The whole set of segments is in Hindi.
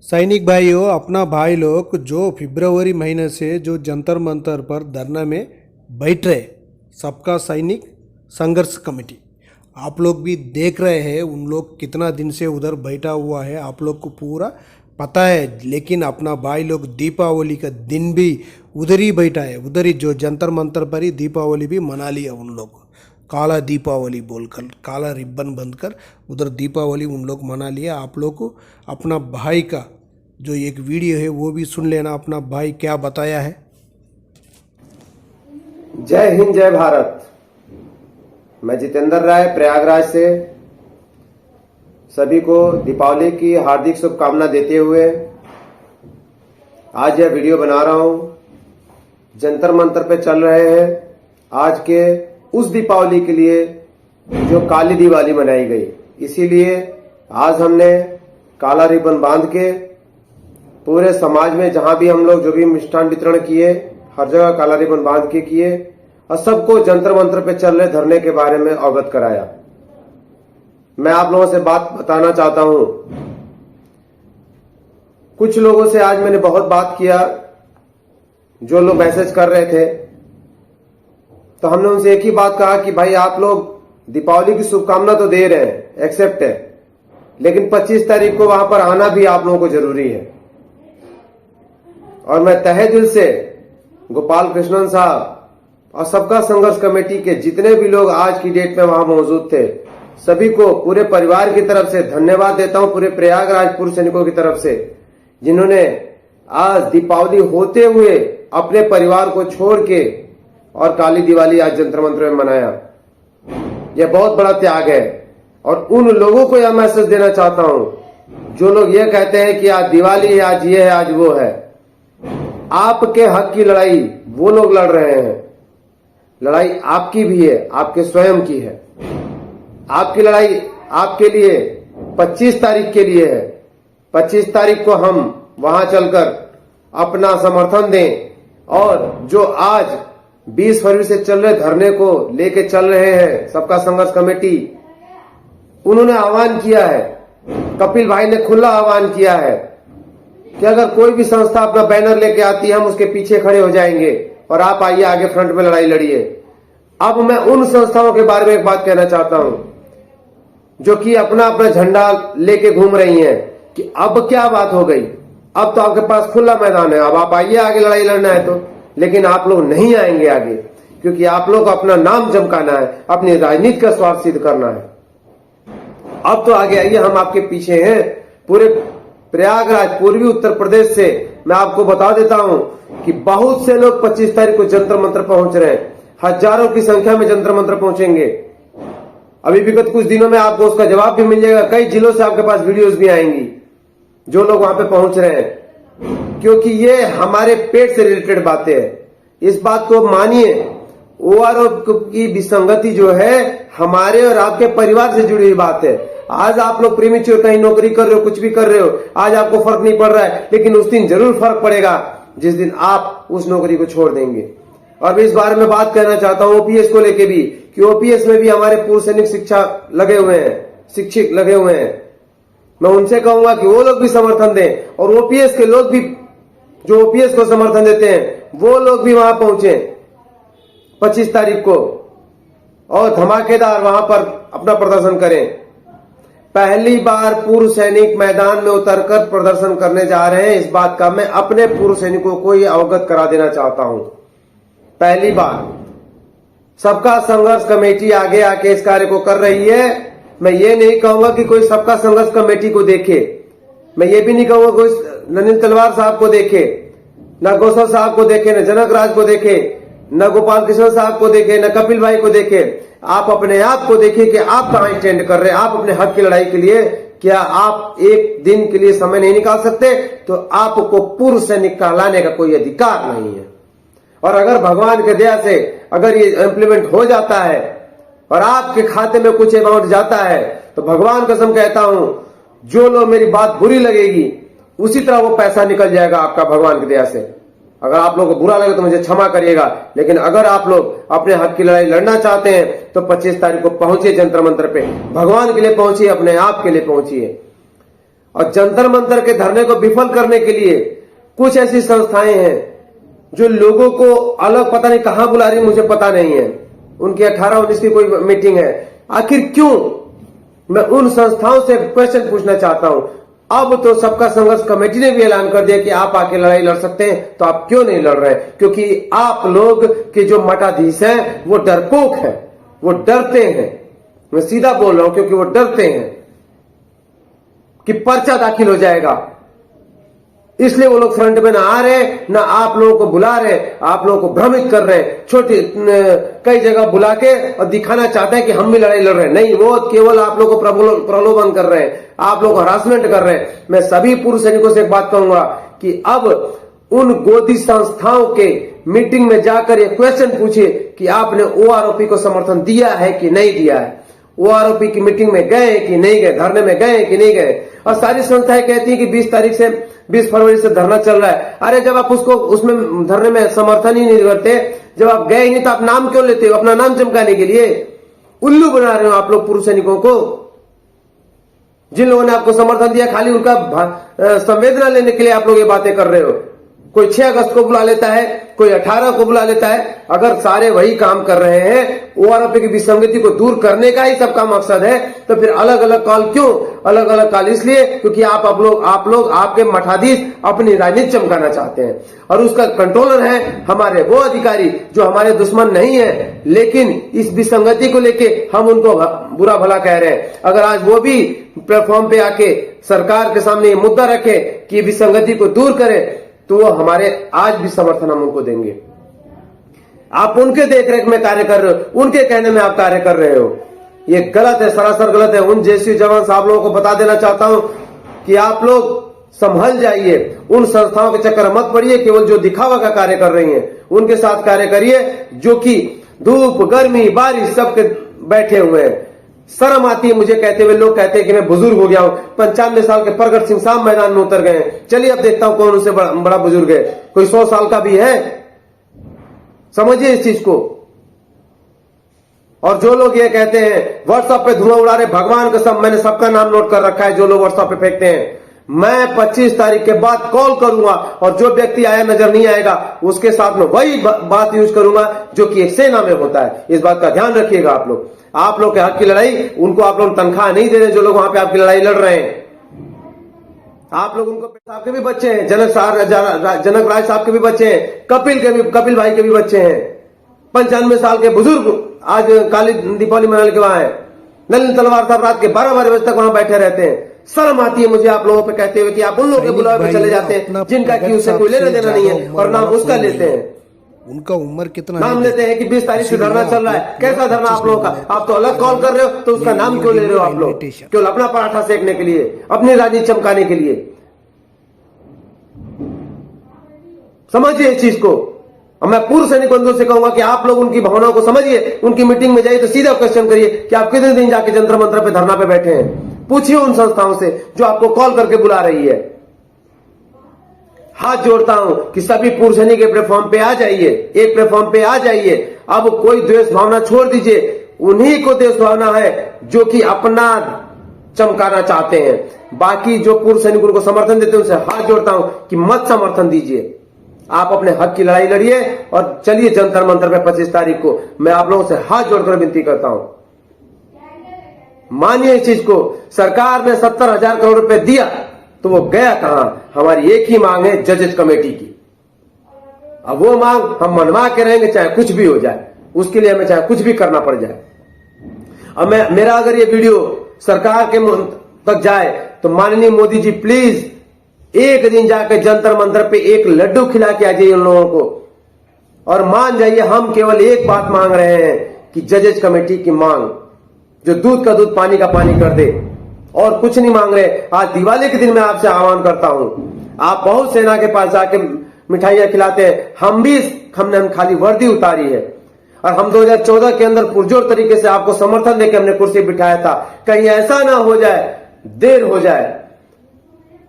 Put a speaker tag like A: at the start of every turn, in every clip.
A: सैनिक भाइयों, अपना भाई लोग जो फरवरी महीने से जो जंतर मंतर पर धरना में बैठ रहे, सबका सैनिक संघर्ष कमेटी, आप लोग भी देख रहे हैं उन लोग कितना दिन से उधर बैठा हुआ है, आप लोग को पूरा पता है। लेकिन अपना भाई लोग दीपावली का दिन भी उधर ही बैठा है, उधर ही जो जंतर मंतर पर ही दीपावली भी मना लिया उन लोग। काला दीपावली बोलकर, काला रिबन बंधकर उधर दीपावली उन लोग मना लिया। आप लोग को अपना भाई का जो एक वीडियो है वो भी सुन लेना, अपना भाई क्या बताया है।
B: जय हिंद, जय भारत। मैं जितेंद्र राय प्रयागराज से सभी को दीपावली की हार्दिक शुभकामना देते हुए आज यह वीडियो बना रहा हूं। जंतर मंतर पे चल रहे हैं आज के उस दीपावली के लिए जो काली दिवाली मनाई गई। इसीलिए आज हमने काला रिबन बांध के पूरे समाज में जहां भी हम लोग जो भी मिष्ठान वितरण किए, हर जगह काला रिबन बांध के किए और सबको जंतर मंतर पे चल रहे धरने के बारे में अवगत कराया। मैं आप लोगों से बात बताना चाहता हूं। कुछ लोगों से आज मैंने बहुत बात किया, जो लोग मैसेज कर रहे थे, तो हमने उनसे एक ही बात कहा कि भाई आप लोग दीपावली की शुभकामना तो दे रहे हैं, एक्सेप्ट है, लेकिन 25 तारीख को वहां पर आना भी आप लोगों को जरूरी है। और मैं तहे दिल से गोपाल कृष्णन साहब और सबका संघर्ष कमेटी के जितने भी लोग आज की डेट में वहां मौजूद थे, सभी को पूरे परिवार की तरफ से धन्यवाद देता हूं, पूरे प्रयागराज पूर्व सैनिकों की तरफ से, जिन्होंने आज दीपावली होते हुए अपने परिवार को छोड़ के और काली दिवाली आज जंतर मंतर में मनाया। यह बहुत बड़ा त्याग है। और उन लोगों को यह मैसेज देना चाहता हूं जो लोग यह कहते हैं कि आज दिवाली है, आज ये है, आज वो है। आपके हक की लड़ाई वो लोग लड़ रहे हैं, लड़ाई आपकी भी है, आपके स्वयं की है। आपकी लड़ाई आपके लिए 25 तारीख के लिए है। 25 तारीख को हम वहां चलकर अपना समर्थन दें और जो आज 20 फरवरी से चल रहे धरने को लेके चल रहे हैं सबका संघर्ष कमेटी, उन्होंने आह्वान किया है, कपिल भाई ने खुला आह्वान किया है कि अगर कोई भी संस्था अपना बैनर लेके आती है हम उसके पीछे खड़े हो जाएंगे और आप आइए आगे फ्रंट में लड़ाई लड़िए। अब मैं उन संस्थाओं के बारे में एक बात कहना चाहता हूं जो कि अपना अपना झंडा लेके घूम रही हैं कि अब क्या बात हो गई, अब तो आपके पास खुला मैदान है, अब आप आइए आगे लड़ाई लड़ना है तो। लेकिन आप लोग नहीं आएंगे आगे, क्योंकि आप लोग को अपना नाम चमकाना है, अपनी राजनीति का स्वार्थ सिद्ध करना है। अब तो आगे आइए, हम आपके पीछे हैं। पूरे प्रयागराज पूर्वी उत्तर प्रदेश से मैं आपको बता देता हूं कि बहुत से लोग 25 तारीख को जंतर मंतर पहुंच रहे हैं, हजारों की संख्या में जंतर मंतर पहुंचेंगे। अभी विगत कुछ दिनों में आपको उसका जवाब भी मिल जाएगा। कई जिलों से आपके पास वीडियोस भी आएंगी जो लोग वहां पे पहुंच रहे हैं, क्योंकि ये हमारे पेट से रिलेटेड बातें हैं। इस बात को मानिए, ओआरओ की विसंगति जो है हमारे और आपके परिवार से जुड़ी हुई बात है। आज आप लोग प्रीमेच्योर कहीं नौकरी कर रहे हो, कुछ भी कर रहे हो, आज आपको फर्क नहीं पड़ रहा है, लेकिन उस दिन जरूर फर्क पड़ेगा जिस दिन आप उस नौकरी को छोड़ देंगे। और मैं इस बारे में बात कहना चाहता हूं ओपीएस को लेके भी, कि ओपीएस में भी हमारे पूर्व सैनिक शिक्षा लगे हुए हैं, शिक्षक लगे हुए हैं। मैं उनसे कहूंगा कि वो लोग भी समर्थन दें और ओपीएस के लोग भी जो ओपीएस को समर्थन देते हैं वो लोग भी वहां पहुंचे 25 तारीख को और धमाकेदार वहां पर अपना प्रदर्शन करें। पहली बार पूर्व सैनिक मैदान में उतरकर प्रदर्शन करने जा रहे हैं, इस बात का मैं अपने पूर्व सैनिकों को ये अवगत करा देना चाहता हूं। पहली बार सबका संघर्ष कमेटी आगे आके इस कार्य को कर रही है। मैं ये नहीं कहूंगा कि कोई सबका संघर्ष कमेटी को देखे, मैं ये भी नहीं कहूंगा कोई नलिन तलवार साहब को देखे, न गौसल साहब को देखे, न जनक राज को देखे, न गोपाल कृष्ण साहब को देखे, न कपिल भाई को देखे। आप अपने आप को देखिए कि आप कहां स्टैंड कर रहे हैं। आप अपने हक की लड़ाई के लिए क्या आप एक दिन के लिए समय नहीं निकाल सकते? तो आपको पूर्व सैनिक कहलाने का कोई अधिकार नहीं है। और अगर भगवान के दया से अगर ये इम्प्लीमेंट हो जाता है और आपके खाते में कुछ अमाउंट जाता है, तो भगवान कसम कहता हूं, जो लोग मेरी बात बुरी लगेगी उसी तरह वो पैसा निकल जाएगा आपका भगवान की दया से। अगर आप लोगों को बुरा लगे तो मुझे क्षमा करिएगा, लेकिन अगर आप लोग अपने हक की लड़ाई लड़ना चाहते हैं तो 25 तारीख को पहुंचिए जंतर मंतर पे, भगवान के लिए पहुंचिए, अपने आप के लिए पहुंचिए। और जंतर मंतर के धरने को विफल करने के लिए कुछ ऐसी संस्थाएं हैं जो लोगों को अलग पता नहीं कहां बुला रही, मुझे पता नहीं है। उनकी 18-19 की कोई मीटिंग है। आखिर क्यों? मैं उन संस्थाओं से क्वेश्चन पूछना चाहता हूं। अब तो सबका संघर्ष कमेटी ने भी ऐलान कर दिया कि आप आके लड़ाई लड़ सकते हैं, तो आप क्यों नहीं लड़ रहे? क्योंकि आप लोग के जो मठाधीश हैं वो डरपोक है, वो डरते हैं। मैं सीधा बोल रहा हूं, क्योंकि वो डरते हैं कि पर्चा दाखिल हो जाएगा, इसलिए वो लोग फ्रंट में ना आ रहे, ना आप लोगों को बुला रहे, आप लोगों को भ्रमित कर रहे हैं। छोटी कई जगह बुला के और दिखाना चाहते हैं कि हम भी लड़ाई लड़ रहे हैं। नहीं, वो केवल आप लोगों को प्रलोभन कर रहे हैं, आप लोगों को हरासमेंट कर रहे हैं। मैं सभी पूर्व सैनिकों से एक बात कहूंगा कि अब उन गोदी संस्थाओं के मीटिंग में जाकर ये क्वेश्चन पूछिए कि आपने ओआरओपी को समर्थन दिया है कि नहीं दिया है। ओआरओपी की मीटिंग में गए कि नहीं गए, धरने में गए कि नहीं गए। और सारी संस्थाएं कहती है कि 20 फरवरी से धरना चल रहा है। अरे जब आप उसको उसमें धरने में समर्थन ही नहीं करते, जब आप गए ही नहीं, तो आप नाम क्यों लेते हो? अपना नाम चमकाने के लिए उल्लू बना रहे हो आप लोग पूर्व सैनिकों को। जिन लोगों ने आपको समर्थन दिया, खाली उनका संवेदना लेने के लिए आप लोग ये बातें कर रहे हो। कोई 6 अगस्त को बुला लेता है, कोई 18 को बुला लेता है। अगर सारे वही काम कर रहे हैं, ओआरओपी की विसंगति को दूर करने का ही सबका मकसद है, तो फिर अलग अलग कॉल क्यों? अलग अलग कॉल इसलिए क्योंकि आप लोग आपके मठाधीश अपनी राजनीति चमकाना चाहते हैं। और उसका कंट्रोलर है हमारे वो अधिकारी जो हमारे दुश्मन नहीं है, लेकिन इस विसंगति को लेके हम उनको बुरा भला कह रहे हैं। अगर आज वो भी प्लेटफॉर्म पे आके सरकार के सामने ये मुद्दा रखे कि विसंगति को दूर करे, तो वो हमारे आज भी समर्थन हम उनको देंगे। आप उनके देखरेख में कार्य कर रहे हो, उनके कहने में आप कार्य कर रहे हो। ये गलत है, सरासर गलत है। उन जेएसयू जवान साहब लोगों को बता देना चाहता हूं कि आप लोग संभल जाइए, उन संस्थाओं के चक्कर मत पड़िए केवल जो दिखावा का कार्य कर रही हैं। उनके साथ कार्य करिए जो कि धूप गर्मी बारिश सबके बैठे हुए हैं। शर्म आती है मुझे कहते हुए, लोग कहते हैं कि मैं बुजुर्ग हो गया हूं। 95 साल के प्रगट सिंह साहब मैदान में उतर गए। चलिए अब देखता हूं कौन उनसे बड़ा बुजुर्ग है। कोई 100 साल का भी है? समझिए इस चीज को। और जो लोग ये कहते हैं व्हाट्सएप पे धुआं उड़ा रहे, भगवान कसम मैंने सबका नाम नोट कर रखा है जो लोग व्हाट्सएप पे फेंकते हैं। मैं 25 तारीख के बाद कॉल करूंगा और जो व्यक्ति आया नजर नहीं आएगा उसके साथ में वही बात यूज करूंगा जो कि एक सेना में होता है। इस बात का ध्यान रखिएगा आप लोग। आप लोग के हक की लड़ाई उनको आप लोग तनख्वाह नहीं दे रहे जो लोग वहां पे आपकी लड़ाई लड़ रहे हैं। आप लोग उनको, आपके भी बच्चे हैं, जनक राय साहब के भी बच्चे हैं, कपिल भाई के भी बच्चे हैं। 95 साल के बुजुर्ग आज काली दीपावली मनाने के वहां है। नलिन तलवार साहब रात के 12 बजे तक वहां बैठे रहते हैं। शर्म आती है मुझे आप लोगों पे कहते हुए कि आप उन लोगों के बुलावे पे चले जाते हैं जिनका कि उससे कोई लेना देना नहीं है और नाम उसका लेते हैं।
A: उनका उम्र कितना
B: नाम लेते हैं कि 20 तारीख से धरना चल रहा है। कैसा धरना आप लोगों का? आप तो अलग कॉल कर रहे हो, तो उसका नाम क्यों ले रहे हो आप लोग? केवल अपना पराठा सेकने के लिए, अपनी राजनीति चमकाने के लिए। समझिए इस चीज को। और मैं पूर्व सैनिक बंधुओं से कहूंगा कि आप लोग उनकी भावनाओं को समझिए। उनकी मीटिंग में जाइए तो सीधा क्वेश्चन करिए कि आप कितने दिन जाके जंतर मंत्र पे धरना पे बैठे हैं। पूछिए उन संस्थाओं से जो आपको कॉल करके बुला रही है। हाथ जोड़ता हूं कि सभी पूर्व सैनिक एक प्लेटफॉर्म पे आ जाइए, एक प्लेटफॉर्म पे आ जाइए। अब कोई द्वेष भावना छोड़ दीजिए। उन्हीं को द्वेष भावना है जो कि अपना चमकाना चाहते हैं। बाकी जो पूर्व सैनिक उनको समर्थन देते हैं उनसे हाथ जोड़ता हूं कि मत समर्थन दीजिए। आप अपने हक की लड़ाई लड़िए और चलिए जंतर मंतर पे 25 तारीख को। मैं आप लोगों से हाथ जोड़कर विनती करता हूं, मानिए इस चीज को। सरकार ने 70,000 करोड़ रुपए दिया तो वो गया कहां? हमारी एक ही मांग है जजेस कमेटी की। अब वो मांग हम मनवा के रहेंगे चाहे कुछ भी हो जाए, उसके लिए हमें चाहे कुछ भी करना पड़ जाए। अब मेरा अगर ये वीडियो सरकार के तक जाए तो माननीय मोदी जी प्लीज एक दिन जाकर जंतर मंतर पे एक लड्डू खिला के आ जाइए उन लोगों को और मान जाइए हम केवल एक बात मांग रहे हैं कि जजेस कमेटी की मांग जो दूध का दूध पानी का पानी कर दे, और कुछ नहीं मांग रहे। आज दिवाली के दिन मैं आपसे आह्वान करता हूं, आप बहुत सेना के पास जाके मिठाइयां खिलाते हैं, हमने खाली वर्दी उतारी है और हम 2014 के अंदर पुरजोर तरीके से आपको समर्थन देकर हमने कुर्सी बिठाया था। कहीं ऐसा ना हो जाए, देर हो जाए।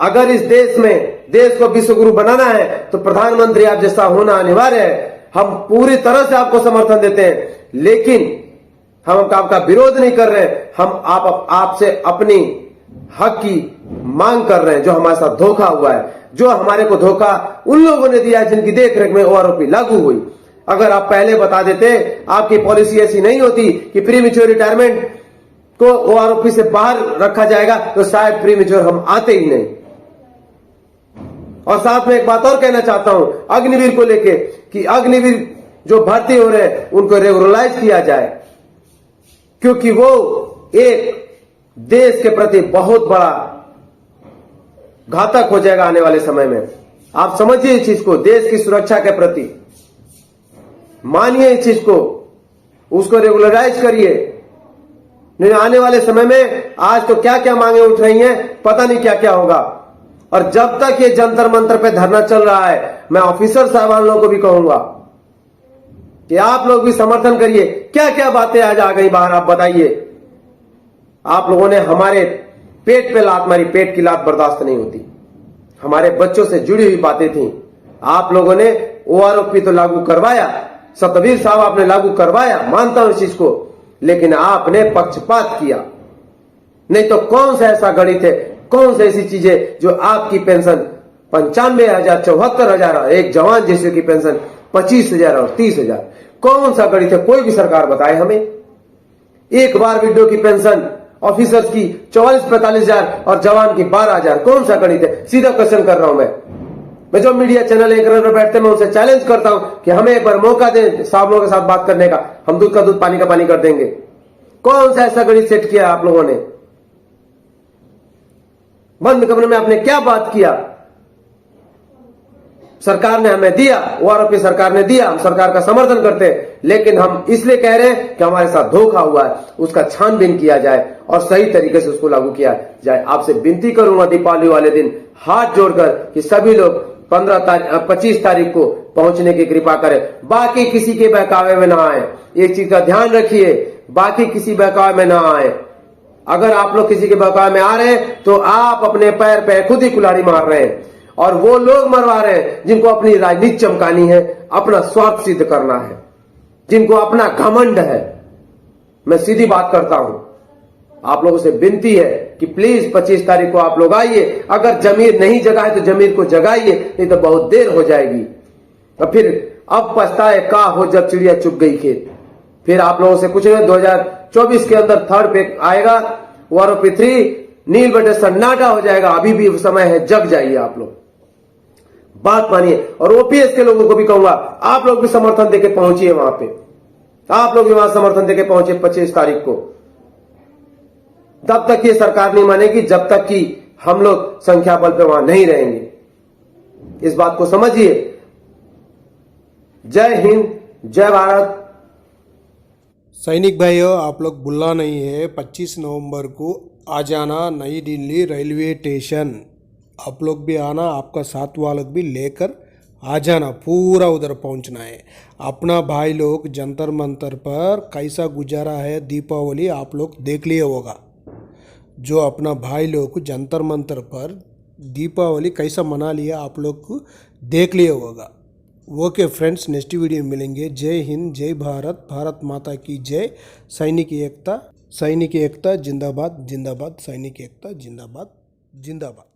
B: अगर इस देश में देश को विश्व गुरु बनाना है तो प्रधानमंत्री आप जैसा होना अनिवार्य है। हम पूरी तरह से आपको समर्थन देते हैं, लेकिन हम आपका विरोध नहीं कर रहे। हम आपसे अपनी हक की मांग कर रहे हैं, जो हमारे साथ धोखा हुआ है, जो हमारे को धोखा उन लोगों ने दिया है जिनकी देखरेख में ओआरओपी लागू हुई। अगर आप पहले बता देते, आपकी पॉलिसी ऐसी नहीं होती कि प्री मैच्योर रिटायरमेंट को ओआरओपी से बाहर रखा जाएगा, तो शायद प्री मैच्योर हम आते ही नहीं। और साथ में एक बात और कहना चाहता हूं अग्निवीर को लेके, कि अग्निवीर जो भर्ती हो रहे हैं उनको रेगुलराइज किया जाए, क्योंकि वो एक देश के प्रति बहुत बड़ा घातक हो जाएगा आने वाले समय में। आप समझिए इस चीज को, देश की सुरक्षा के प्रति मानिए इस चीज को, उसको रेगुलराइज करिए। नहीं आने वाले समय में आज तो क्या क्या मांगे उठ रही हैं, पता नहीं क्या क्या होगा। और जब तक ये जंतर मंतर पे धरना चल रहा है, मैं ऑफिसर साहबान लोगों को भी कहूंगा कि आप लोग भी समर्थन करिए। क्या क्या बातें आज आ गई बाहर, आप बताइए। आप लोगों ने हमारे पेट पे लात मारी, पेट की लात बर्दाश्त नहीं होती। हमारे बच्चों से जुड़ी हुई बातें थी। आप लोगों ने ओआरओपी तो लागू करवाया, सतवीर साहब आपने लागू करवाया, मानता हूं इस चीज को, लेकिन आपने पक्षपात किया। नहीं तो कौन सा ऐसा गणित है, कौन सी ऐसी चीजें जो आपकी पेंशन 95,000, 74,000, एक जवान जैसे की पेंशन 25,000 और 30,000, कौन सा गणित है? कोई भी सरकार बताए हमें। एक बार विडो की पेंशन ऑफिसर्स की 44-45,000 और जवान की 12,000, कौन सा गणित है? सीधा क्वेश्चन कर रहा हूं मैं जो मीडिया चैनल एंकर पर बैठते हैं, मैं उनसे चैलेंज करता हूं कि हमें एक बार मौका दें साहब लोगों के साथ बात करने का, हम दूध का दूध पानी का पानी कर देंगे। कौन सा ऐसा गणित सेट किया आप लोगों ने? बंद कमरे में आपने क्या बात किया? सरकार ने हमें दिया, ओआरओपी सरकार ने दिया, हम सरकार का समर्थन करते हैं, लेकिन हम इसलिए कह रहे हैं कि हमारे साथ धोखा हुआ है, उसका छानबीन किया जाए और सही तरीके से उसको लागू किया जाए। आपसे विनती करूंगा दीपावली वाले दिन हाथ जोड़कर कि सभी लोग 25 तारीख को पहुंचने की कृपा करें, बाकी किसी के बहकावे में ना आए। एक चीज का ध्यान रखिए, बाकी किसी बहकावे में ना आए। अगर आप लोग किसी के बहकावे में आ रहे हैं तो आप अपने पैर पे खुद ही कुल्हाड़ी मार रहे हैं, और वो लोग मरवा रहे हैं जिनको अपनी राजनीति चमकानी है, अपना स्वार्थ सिद्ध करना है, जिनको अपना घमंड है। मैं सीधी बात करता हूं, आप लोगों से विनती है कि प्लीज 25 तारीख को आप लोग आइए। अगर जमीर नहीं जगा है तो जमीर को जगाइए, नहीं तो बहुत देर हो जाएगी। और फिर अब पछताए का हो जब चिड़िया चुग गई खेत। फिर आप लोगों से पूछेंगे 2024 के अंदर थर्ड पे आएगा ओआरओपी 3, नील बटे सन्नाटा हो जाएगा। अभी भी समय है, जग जाइए आप लोग, बात मानिए। और ओपीएस के लोगों को भी कहूंगा, आप लोग भी समर्थन देके पहुंचिए वहां पे, आप लोग भी वहां समर्थन देके पहुंचे 25 तारीख को। तब तक ये सरकार नहीं मानेगी जब तक कि हम लोग संख्या बल पे वहां नहीं रहेंगे। इस बात को समझिए। जय हिंद, जय भारत।
A: सैनिक भाइयों, आप लोग भूलना नहीं है, 25 नवंबर को आ जाना नई दिल्ली रेलवे स्टेशन। आप लोग भी आना, आपका साथ वालों भी लेकर आ जाना, पूरा उधर पहुंचना है। अपना भाई लोग जंतर मंतर पर कैसा गुजारा है दीपावली, आप लोग देख लिए होगा। जो अपना भाई लोग जंतर मंतर पर दीपावली कैसा मना लिया, आप लोग को देख लिया होगा। ओके फ्रेंड्स, नेक्स्ट वीडियो में मिलेंगे। जय हिंद, जय भारत, भारत माता की जय। सैनिक एकता जिंदाबाद जिंदाबाद, सैनिक एकता जिंदाबाद जिंदाबाद।